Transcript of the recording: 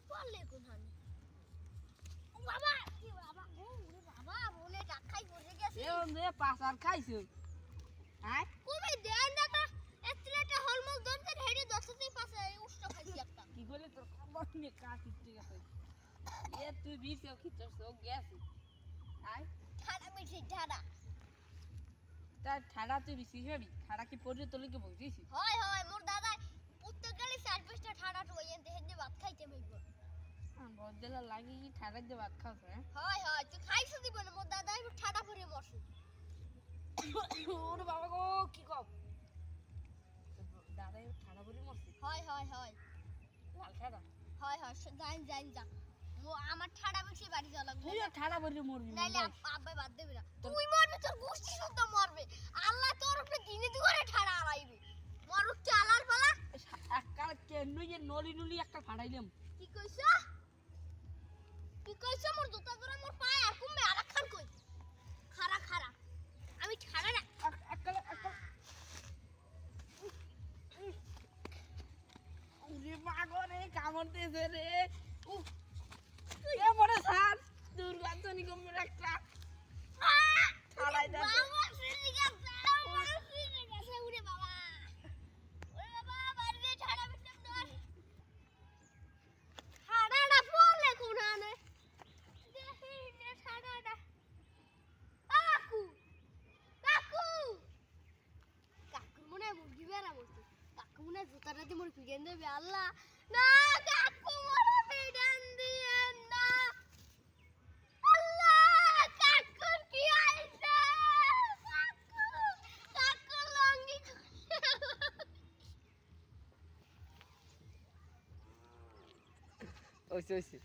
পড়লে কোনখানে ও বাবা কি বাবা গো ওরে বাবা বলে টাকাই পড়ে গেছে এ ওরে পাসার খাইছো হ্যাঁ কবে দেন দেখা এত্রেটা হলমল দরতে হেডে দছতেই পাশে উষ্ট খাইছি একটা কি বলে তোর খবর নিয়ে কাটিতে গেছে এ তুই বিছে খিচছ গেছে আয় ঠাডা মিঠি ঠাডা তার ঠাডা তুই বিছি হবি ঠাডা কি পড়ে তোলে কি বলছিস হয় হয় মোর দাদা প্রত্যেককালে 4-5টা ঠাডা টইয়ে দেহে ভাত খাইতে হইব বদলা লাগি কি ঠাডা দিয়ে ভাত খাস হ্যাঁ হয় হয় তুই খাইছ দিব না মোর দাদা একটু ঠাডা পরে মরছে ওরে বাবা গো কি কও দাদা ঠাডা পরে মরছে হয় হয় হয় লাল ঠাডা হয় হয় যাই যাই যা ও আমার ঠাডা বেশি বাড়ি যাওয়া লাগবে তুই ঠাডা পরে মরবি নাইলে আব্বা বাদ দেবে না তুই মরবি তোর গোষ্ঠী শুদ্ধ মরবে আল্লাহ তোর উপরে দিনে দুয়ারে ঠাডা আলাইবে মরুক চালার পালা এককাল কেন যে নলি নলি একটা ফাড়াইলাম কি কইছ মোর জুতা ধরে মোর পায়ে আর কমবে আরাখান কই খারা খারা আমি ঠাডা না এককাল ওরে মাগরে কামড়তেছে রে এ মরে সার দুর্গাতনি গমের একটা ছাড়াই দে বাবা সিরি গেছে ওরে বাবা বাড়িতে ঠাডা বিটম দর ঠাডাটা পড়লে কোনানে দেখি নে ঠাডাটা কাকু কাকু কাকু মনে মুরগি বেরা বসে কাকু মনে জুতাটা দিয়ে মোর পিড়েন দেবে আল্লাহ না কাকু মোর পিড়েন দিয়ে না আল্লাহ কাকুর কি আইছে কাকু কাকু লঙ্গি ওইছে ওইছে